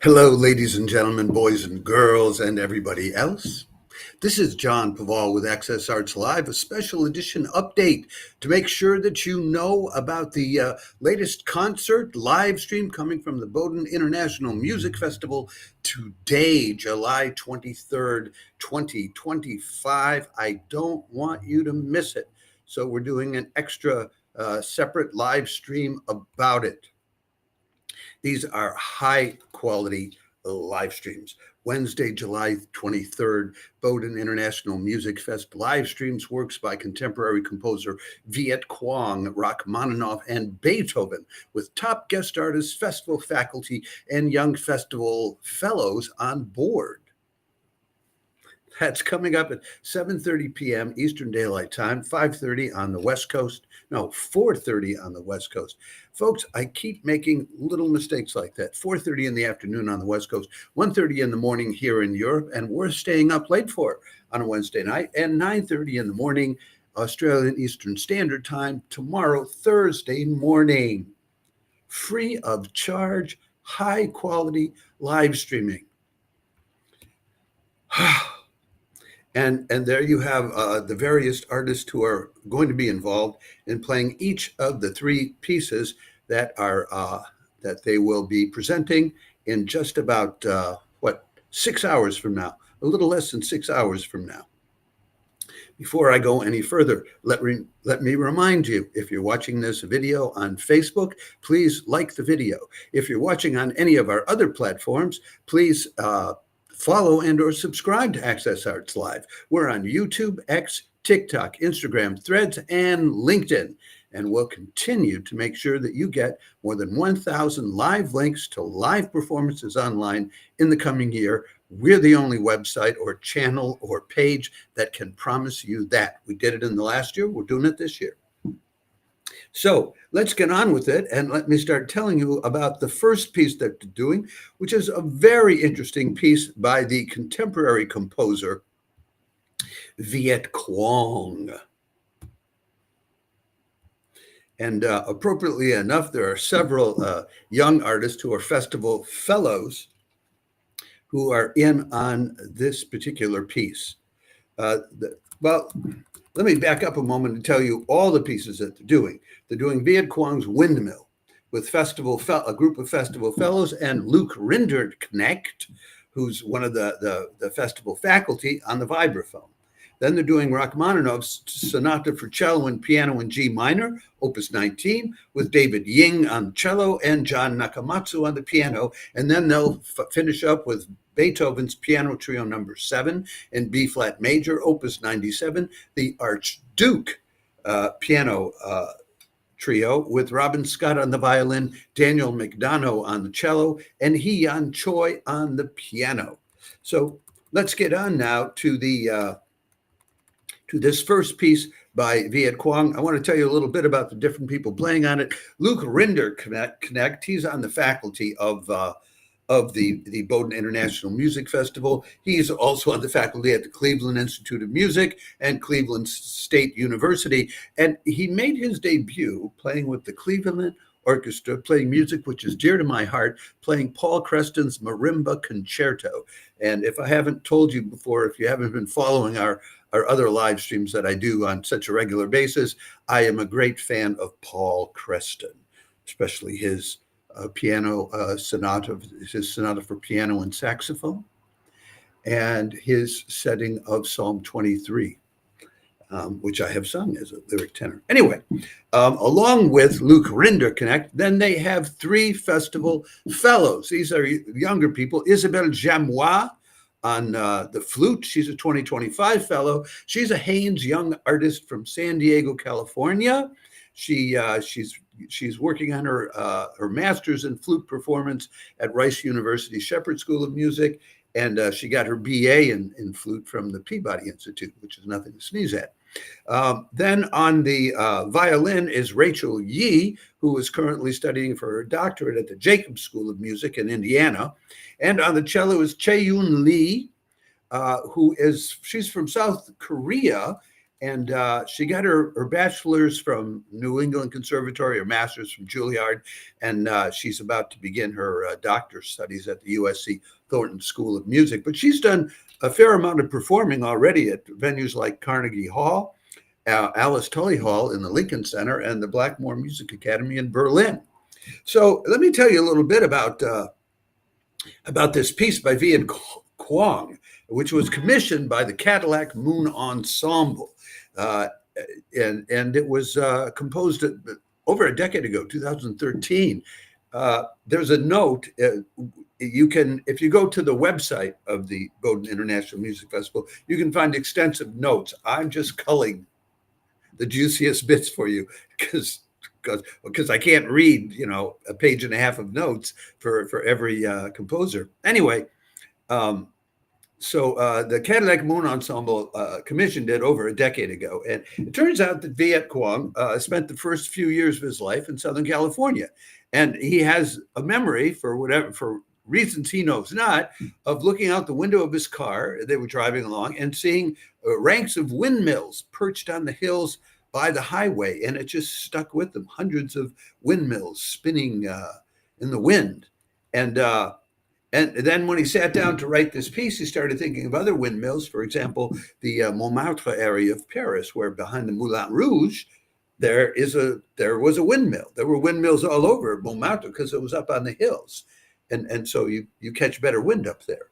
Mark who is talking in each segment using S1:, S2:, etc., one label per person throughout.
S1: Hello, ladies and gentlemen, boys and girls, and everybody else. This is John Paval with Access Arts Live, a special edition update to make sure that you know about the latest concert live stream coming from the Bowdoin International Music Festival today, July 23rd, 2025. I don't want you to miss it. So we're doing an extra separate live stream about it. These are high quality live streams. Wednesday, July 23rd, Bowdoin International Music Fest live streams works by contemporary composer Viet Cuong, Rachmaninoff, and Beethoven, with top guest artists, festival faculty, and young festival fellows on board. That's coming up at 7:30 p.m. Eastern Daylight Time, 5:30 on the West Coast. No, 4:30 on the West Coast. Folks, I keep making little mistakes like that. 4:30 in the afternoon on the West Coast, 1:30 in the morning here in Europe, and we're staying up late for it on a Wednesday night, and 9:30 in the morning Australian Eastern Standard Time tomorrow, Thursday morning. Free of charge, high quality live streaming. And there you have the various artists who are going to be involved in playing each of the three pieces that they will be presenting in just about 6 hours from now, a little less than 6 hours from now. Before I go any further, let me remind you, if you're watching this video on Facebook, please like the video. If you're watching on any of our other platforms, please follow and or subscribe to Access Arts Live. We're on YouTube, X, TikTok, Instagram, Threads, and LinkedIn. And we'll continue to make sure that you get more than 1,000 live links to live performances online in the coming year. We're the only website or channel or page that can promise you that. We did it in the last year. We're doing it this year. So let's get on with it, and let me start telling you about the first piece that they're doing, which is a very interesting piece by the contemporary composer Viet Cuong. And appropriately enough, there are several young artists who are festival fellows who are in on this particular piece. Let me back up a moment and tell you all the pieces that they're doing. They're doing Viet Cuong's Windmill with a group of festival fellows, and Luke Rinderknecht, who's one of the festival faculty, on the vibraphone. Then they're doing Rachmaninoff's Sonata for Cello and Piano in G minor, Opus 19, with David Ying on cello and John Nakamatsu on the piano. And then they'll finish up with Beethoven's Piano Trio No. 7 in B-flat major, Opus 97, the Archduke Piano Trio with Robin Scott on the violin, Daniel McDonough on the cello, and Hee-Yeon Choi on the piano. So let's get on now to this first piece by Viet Cuong. I want to tell you a little bit about the different people playing on it. Luke Rinderknecht, he's on the faculty of the Bowdoin International Music Festival. He's also on the faculty at the Cleveland Institute of Music and Cleveland State University. And he made his debut playing with the Cleveland Orchestra, playing music which is dear to my heart, playing Paul Creston's Marimba Concerto. And if I haven't told you before, if you haven't been following our other live streams that I do on such a regular basis, I am a great fan of Paul Creston, especially his sonata for piano and saxophone, and his setting of Psalm 23, which I have sung as a lyric tenor. Anyway, along with Luke Rinderknecht, then they have three festival fellows. These are younger people. Isabelle Jamois on the flute. She's a 2025 fellow. She's a Haynes Young artist from San Diego, California. She's working on her master's in flute performance at Rice University Shepherd School of Music, and she got her BA in flute from the Peabody Institute, which is nothing to sneeze at. Then on the violin is Rachel Yee, who is currently studying for her doctorate at the Jacobs School of Music in Indiana. And on the cello is Chae-Yoon Lee, she's from South Korea, And she got her bachelor's from New England Conservatory, her master's from Juilliard, and she's about to begin her doctor's studies at the USC Thornton School of Music. But she's done a fair amount of performing already at venues like Carnegie Hall, Alice Tully Hall in the Lincoln Center, and the Blackmore Music Academy in Berlin. So let me tell you a little bit about this piece by Viet Cuong, which was commissioned by the Cadillac Moon Ensemble. And it was composed over a decade ago, 2013. There's a note. You can, if you go to the website of the Bowdoin International Music Festival, you can find extensive notes. I'm just culling the juiciest bits for you because I can't read, a page and a half of notes for every composer. Anyway, so the Cadillac Moon Ensemble commissioned it over a decade ago. And it turns out that Viet Cuong spent the first few years of his life in Southern California. And he has a memory, for reasons he knows not, of looking out the window of his car. They were driving along and seeing ranks of windmills perched on the hills by the highway. And it just stuck with them, hundreds of windmills spinning in the wind. And then when he sat down to write this piece, he started thinking of other windmills. For example, the Montmartre area of Paris, where behind the Moulin Rouge, there was a windmill. There were windmills all over Montmartre because it was up on the hills. And so you catch better wind up there.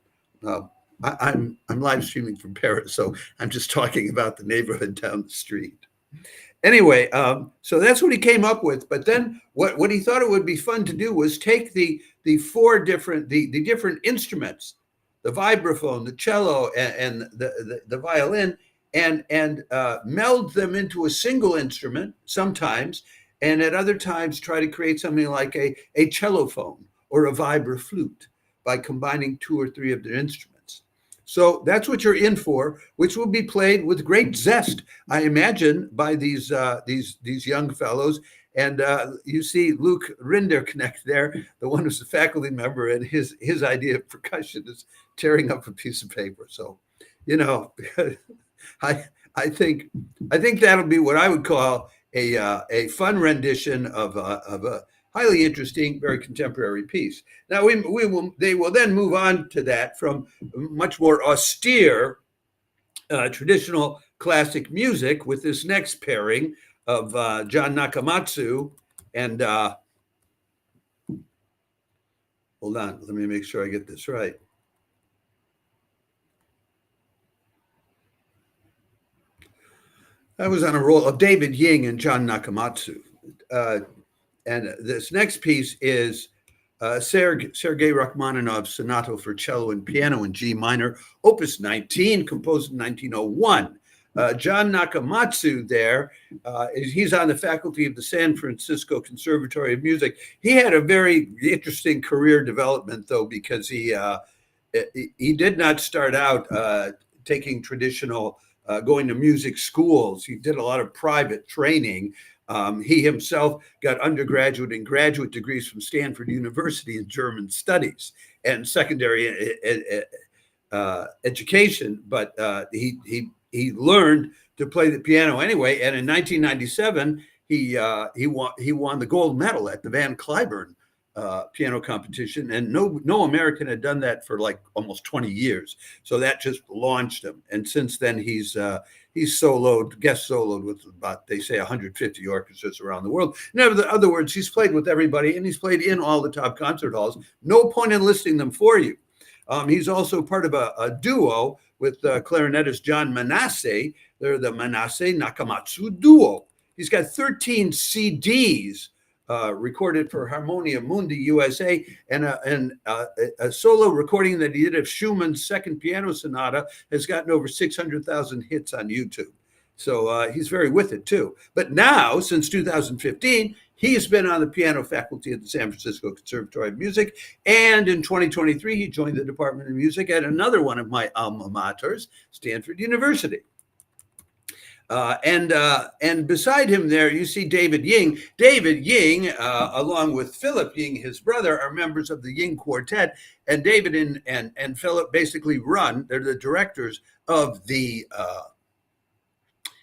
S1: I'm live streaming from Paris, so I'm just talking about the neighborhood down the street. Anyway, so that's what he came up with. But then what he thought it would be fun to do was take the different instruments, the vibraphone, the cello, and the violin, and meld them into a single instrument sometimes, and at other times try to create something like a cellophone or a vibraflute by combining two or three of their instruments. So that's what you're in for, which will be played with great zest, I imagine, by these young fellows. And you see Luke Rinderknecht there, the one who's a faculty member, and his idea of percussion is tearing up a piece of paper. So, I think that'll be what I would call a fun rendition of a highly interesting, very contemporary piece. Now they will then move on to that from much more austere traditional classic music with this next pairing of John Nakamatsu and hold on, let me make sure I get this right. I was on a roll of David Ying and John Nakamatsu. And this next piece is Sergei Rachmaninoff's Sonata for Cello and Piano in G minor, Opus 19, composed in 1901. John Nakamatsu there, he's on the faculty of the San Francisco Conservatory of Music. He had a very interesting career development, though, because he did not start out taking traditional, going to music schools. He did a lot of private training. He himself got undergraduate and graduate degrees from Stanford University in German studies and secondary education, but he learned to play the piano anyway. And in 1997, he won the gold medal at the Van Cliburn piano competition, and no American had done that for like almost 20 years. So that just launched him. And since then, he's guest soloed with about, they say, 150 orchestras around the world. In other words, he's played with everybody, and he's played in all the top concert halls. No point in listing them for you. He's also part of a duo with clarinetist John Manasseh. They're the Manasseh Nakamatsu duo. He's got 13 CDs recorded for Harmonia Mundi USA, and a solo recording that he did of Schumann's Second Piano Sonata has gotten over 600,000 hits on YouTube. So he's very with it too. But now, since 2015, he's been on the piano faculty at the San Francisco Conservatory of Music, and in 2023, he joined the Department of Music at another one of my alma maters, Stanford University. And beside him there, you see David Ying. David Ying, along with Philip Ying, his brother, are members of the Ying Quartet. And David and Philip basically they're the directors of the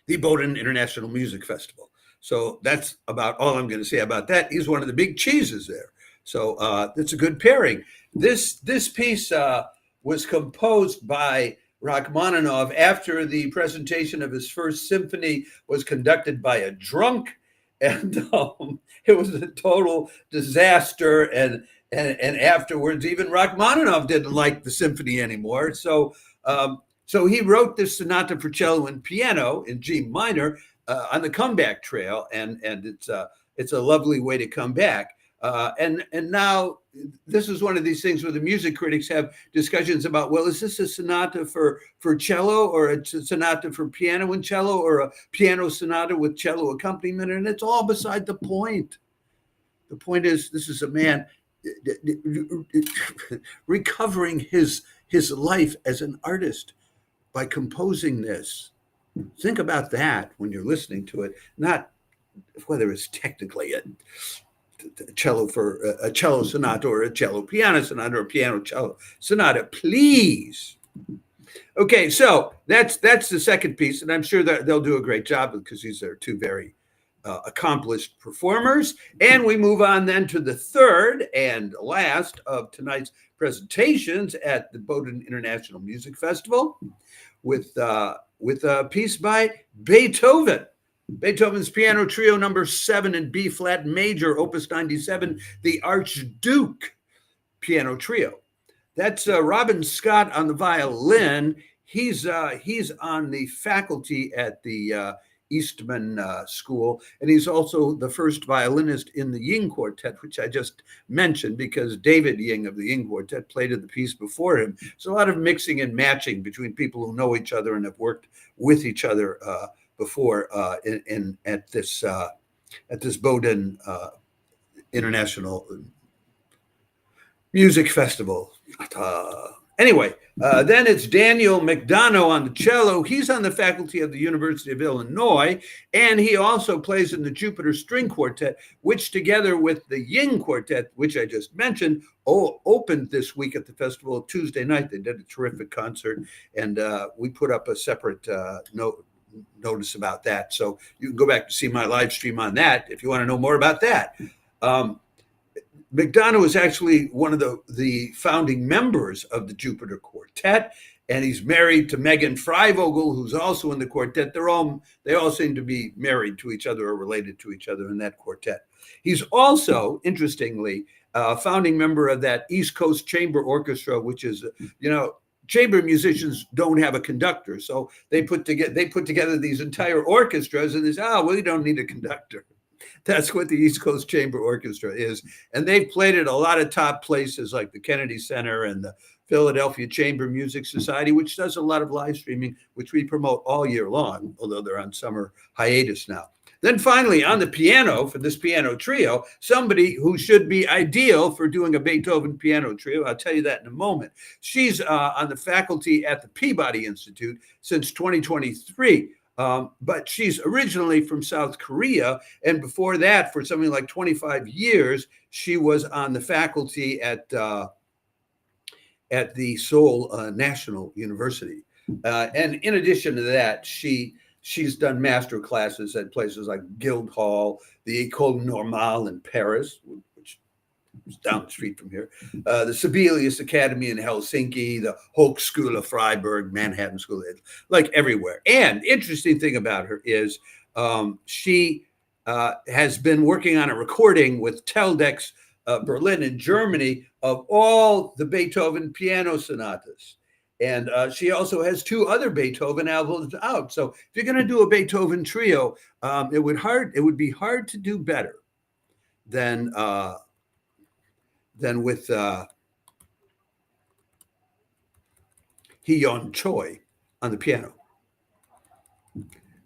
S1: the Bowdoin International Music Festival. So that's about all I'm going to say about that. He's one of the big cheeses there. So that's a good pairing. This piece was composed by Rachmaninoff after the presentation of his first symphony was conducted by a drunk, and it was a total disaster. And afterwards, even Rachmaninoff didn't like the symphony anymore. So he wrote this sonata for cello and piano in G minor on the comeback trail, and it's a lovely way to come back. And now this is one of these things where the music critics have discussions about, well, is this a sonata for cello, or it's a sonata for piano and cello, or a piano sonata with cello accompaniment? And it's all beside the point. The point is, this is a man recovering his life as an artist by composing this. Think about that when you're listening to it, not whether it's technically a cello for a cello sonata or a cello piano sonata or a piano cello sonata, please. Okay, so that's the second piece, and I'm sure that they'll do a great job because these are two very accomplished performers. And we move on then to the third and last of tonight's presentations at the Bowdoin International Music Festival with a piece by Beethoven. Beethoven's Piano Trio number 7 in B flat major, Opus 97, the Archduke Piano Trio. That's Robin Scott on the violin. He's on the faculty at the Eastman School, and he's also the first violinist in the Ying Quartet, which I just mentioned because David Ying of the Ying Quartet played in the piece before him. So a lot of mixing and matching between people who know each other and have worked with each other before at this Bowdoin International Music Festival. Anyway, then it's Daniel McDonough on the cello. He's on the faculty of the University of Illinois, and he also plays in the Jupiter String Quartet, which together with the Ying Quartet, which I just mentioned, opened this week at the festival Tuesday night. They did a terrific concert, and we put up a separate notice about that. So you can go back to see my live stream on that if you want to know more about that. McDonough is actually one of the founding members of the Jupiter Quartet, and he's married to Megan Freivogel, who's also in the quartet. They all seem to be married to each other or related to each other in that quartet. He's also, interestingly, a founding member of that East Coast Chamber Orchestra, which is, chamber musicians don't have a conductor, so they put together these entire orchestras, and they say, we don't need a conductor. That's what the East Coast Chamber Orchestra is. And they've played at a lot of top places like the Kennedy Center and the Philadelphia Chamber Music Society, which does a lot of live streaming, which we promote all year long, although they're on summer hiatus now. Then finally, on the piano for this piano trio, somebody who should be ideal for doing a Beethoven piano trio. I'll tell you that in a moment. She's on the faculty at the Peabody Institute since 2023. But she's originally from South Korea, and before that, for something like 25 years, she was on the faculty at the Seoul National University. And in addition to that, she's done master classes at places like Guildhall, the École Normale in Paris, which is down the street from here, the Sibelius Academy in Helsinki, the Hochschule Freiburg, Manhattan School, like everywhere. And interesting thing about her is she has been working on a recording with Teldex Berlin in Germany of all the Beethoven piano sonatas. And she also has 2 other Beethoven albums out. So if you're going to do a Beethoven trio, it would be hard to do better than with Hee-yeon Choi on the piano.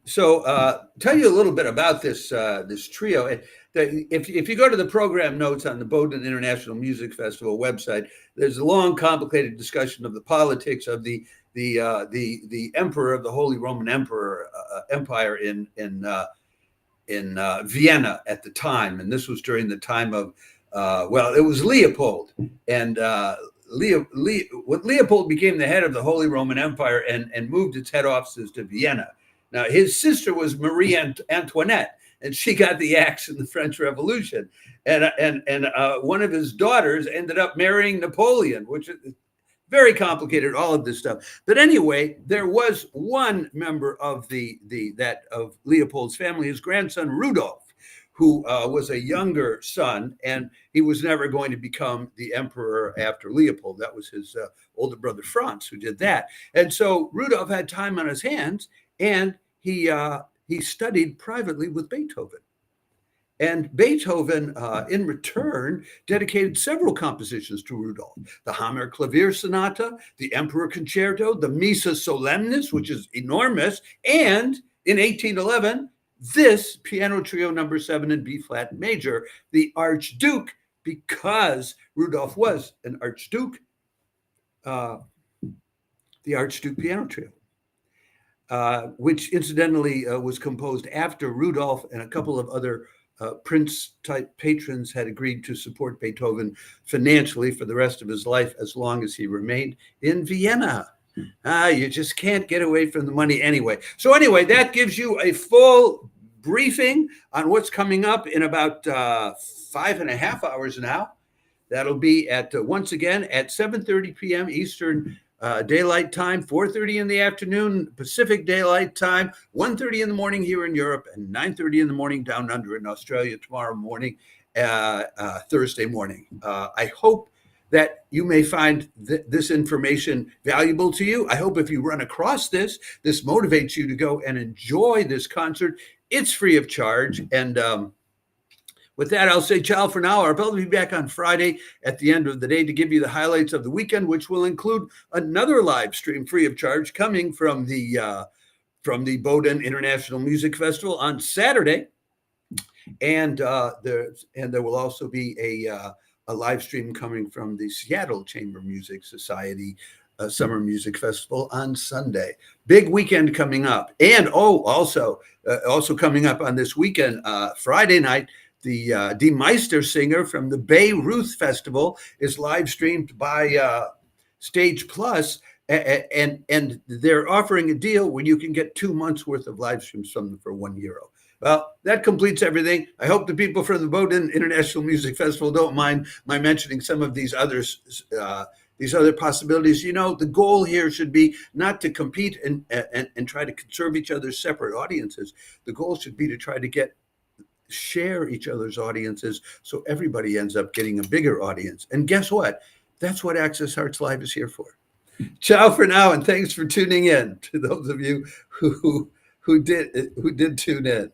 S1: So tell you a little bit about this trio. If you go to the program notes on the Bowdoin International Music Festival website, there's a long, complicated discussion of the politics of the emperor of the Holy Roman Empire in Vienna at the time, and this was during the time of it was Leopold, and when Leopold became the head of the Holy Roman Empire and moved its head offices to Vienna. Now, his sister was Marie Antoinette, and she got the axe in the French Revolution. And one of his daughters ended up marrying Napoleon, which is very complicated, all of this stuff. But anyway, there was one member of of Leopold's family, his grandson Rudolph, who was a younger son, and he was never going to become the emperor after Leopold. That was his older brother Franz who did that. And so Rudolph had time on his hands, and he studied privately with Beethoven. And Beethoven, in return, dedicated several compositions to Rudolph: the Hammer Clavier Sonata, the Emperor Concerto, the Missa Solemnis, which is enormous, and in 1811, this Piano Trio number 7 in B flat major, the Archduke, because Rudolph was an Archduke, the Archduke Piano Trio. Which incidentally was composed after Rudolph and a couple of other prince-type patrons had agreed to support Beethoven financially for the rest of his life as long as he remained in Vienna. You just can't get away from the money anyway. So anyway, that gives you a full briefing on what's coming up in about 5.5 hours now. That'll be at, once again, at 7:30 p.m. Eastern Daylight Time, 4:30 in the afternoon Pacific Daylight Time, 1:30 in the morning here in Europe, and 9:30 in the morning down under in Australia tomorrow morning, Thursday morning. I hope that you may find this information valuable to you. I hope if you run across this motivates you to go and enjoy this concert. It's free of charge. And with that, I'll say ciao for now. I'll probably be back on Friday at the end of the day to give you the highlights of the weekend, which will include another live stream free of charge coming from the Bowdoin International Music Festival on Saturday. And there will also be a live stream coming from the Seattle Chamber Music Society Summer Music Festival on Sunday. Big weekend coming up. And also coming up on this weekend, Friday night, the Die Meister singer from the Bayreuth Festival is live streamed by Stage Plus, and they're offering a deal where you can get 2 months worth of live streams from them for €1. Well, that completes everything. I hope the people from the Bowdoin International Music Festival don't mind my mentioning some of these others. These other possibilities. You know, the goal here should be not to compete and try to conserve each other's separate audiences. The goal should be to try to share each other's audiences so everybody ends up getting a bigger audience. And guess what? That's what Access Arts Live is here for. Ciao for now, and thanks for tuning in, to those of you who did tune in.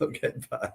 S1: Okay, bye.